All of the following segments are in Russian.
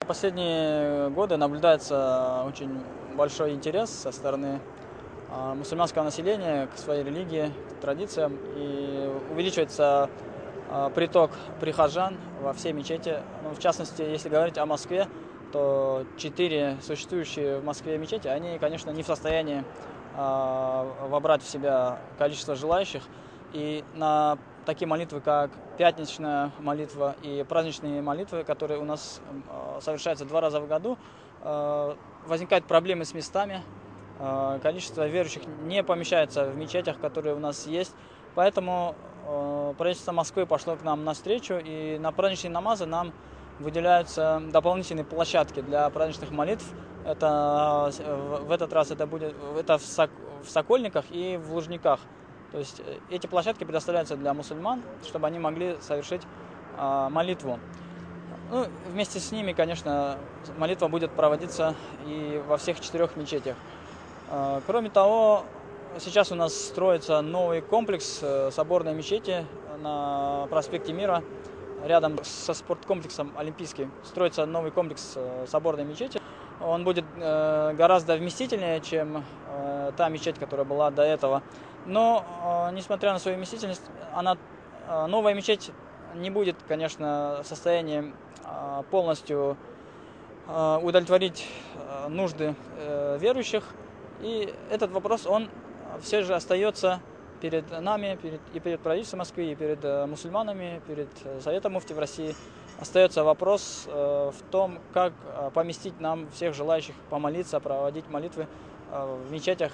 Последние годы наблюдается очень большой интерес со стороны мусульманского населения к своей религии, к традициям, и увеличивается приток прихожан во все мечети. Ну, в частности, если говорить о Москве, то 4 существующие в Москве мечети, они, конечно, не в состоянии вобрать в себя количество желающих. И на такие молитвы, как пятничная молитва и праздничные молитвы, которые у нас совершаются 2 раза в году, возникают проблемы с местами. Количество верующих не помещается в мечетях, которые у нас есть. Поэтому правительство Москвы пошло к нам навстречу, и на праздничные намазы нам выделяются дополнительные площадки для праздничных молитв. В этот раз это будет в Сокольниках и в Лужниках. То есть эти площадки предоставляются для мусульман, чтобы они могли совершить молитву. Ну, вместе с ними, конечно, молитва будет проводиться и во всех 4 мечетях. Кроме того, сейчас у нас строится новый комплекс соборной мечети на проспекте Мира, рядом со спорткомплексом Олимпийский. Строится новый комплекс соборной мечети. Он будет гораздо вместительнее, чем та мечеть, которая была до этого. Но, несмотря на свою вместительность, новая мечеть не будет, конечно, в состоянии полностью удовлетворить нужды верующих. И этот вопрос, он все же остается перед нами, перед правительством Москвы, и перед мусульманами, перед Советом муфтиев России. Остается вопрос в том, как поместить нам всех желающих помолиться, проводить молитвы в мечетях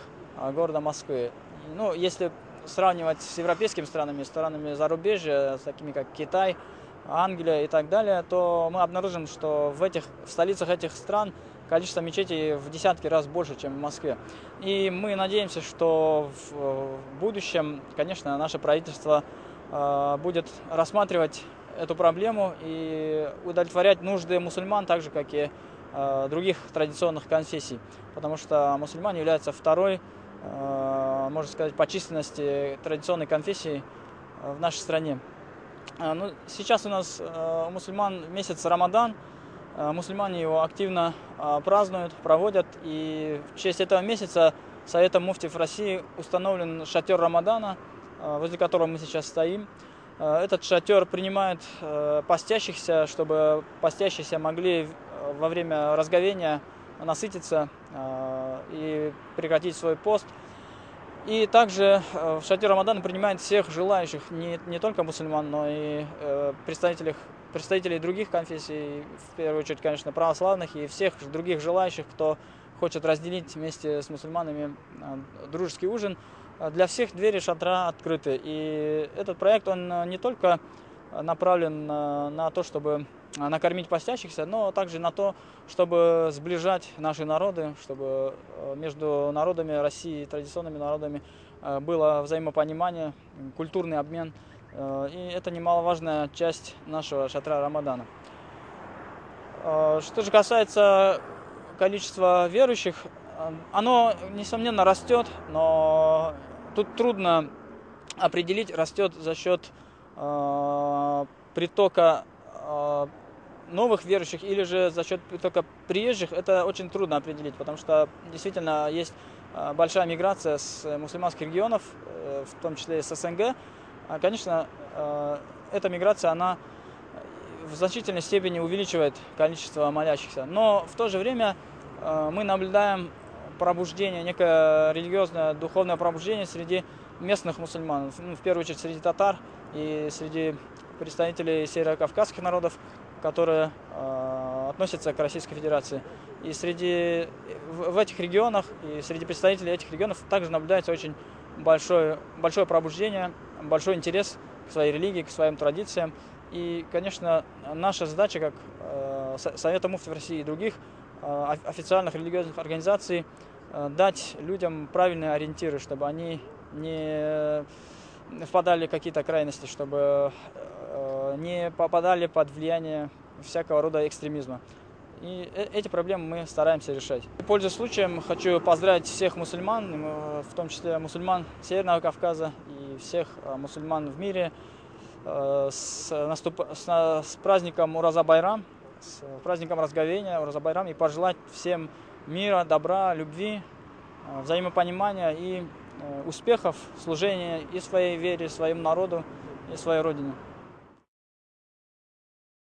города Москвы. Ну, если сравнивать с европейскими странами зарубежья, такими как Китай, Англия и так далее, то мы обнаружим, что в столицах этих стран количество мечетей в десятки раз больше, чем в Москве. И мы надеемся, что в будущем, конечно, наше правительство будет рассматривать эту проблему и удовлетворять нужды мусульман, так же, как и других традиционных конфессий. Потому что мусульмане являются второй, можно сказать, по численности традиционной конфессией в нашей стране. Ну, сейчас у нас у мусульман месяц Рамадан. Мусульмане его активно празднуют, проводят. И в честь этого месяца Советом муфтиев России установлен шатер Рамадана, возле которого мы сейчас стоим. Этот шатер принимает постящихся, чтобы постящиеся могли во время разговения насытиться и прекратить свой пост. И также в шатер Рамадана принимает всех желающих, не только мусульман, но и представителей других конфессий, в первую очередь, конечно, православных, и всех других желающих, кто хочет разделить вместе с мусульманами дружеский ужин. Для всех двери шатра открыты. И этот проект, он не только направлен на то, чтобы накормить постящихся, но также на то, чтобы сближать наши народы, чтобы между народами России, традиционными народами было взаимопонимание, культурный обмен. И это немаловажная часть нашего шатра Рамадана. Что же касается количества верующих, оно, несомненно, растет, но тут трудно определить, растет за счет притока новых верующих или же за счет притока приезжих. Это очень трудно определить, потому что действительно есть большая миграция с мусульманских регионов, в том числе и с СНГ. Конечно, эта миграция, она в значительной степени увеличивает количество молящихся. Но в то же время мы наблюдаем пробуждение, некое религиозное, духовное пробуждение среди местных мусульман. В первую очередь среди татар и среди представителей северокавказских народов, которые относятся к Российской Федерации. И в этих регионах, и среди представителей этих регионов также наблюдается очень большое пробуждение, большой интерес к своей религии, к своим традициям. И, конечно, наша задача, как Совета муфтиев России и других официальных религиозных организаций, дать людям правильные ориентиры, чтобы они не впадали в какие-то крайности, чтобы не попадали под влияние всякого рода экстремизма. И эти проблемы мы стараемся решать. Пользуясь случаем, хочу поздравить всех мусульман, в том числе мусульман Северного Кавказа и всех мусульман в мире с праздником Ураза Байрам, с праздником Разговения, Ураза-Байрам, и пожелать всем мира, добра, любви, взаимопонимания и успехов в служении и своей вере, своему народу, и своей родине.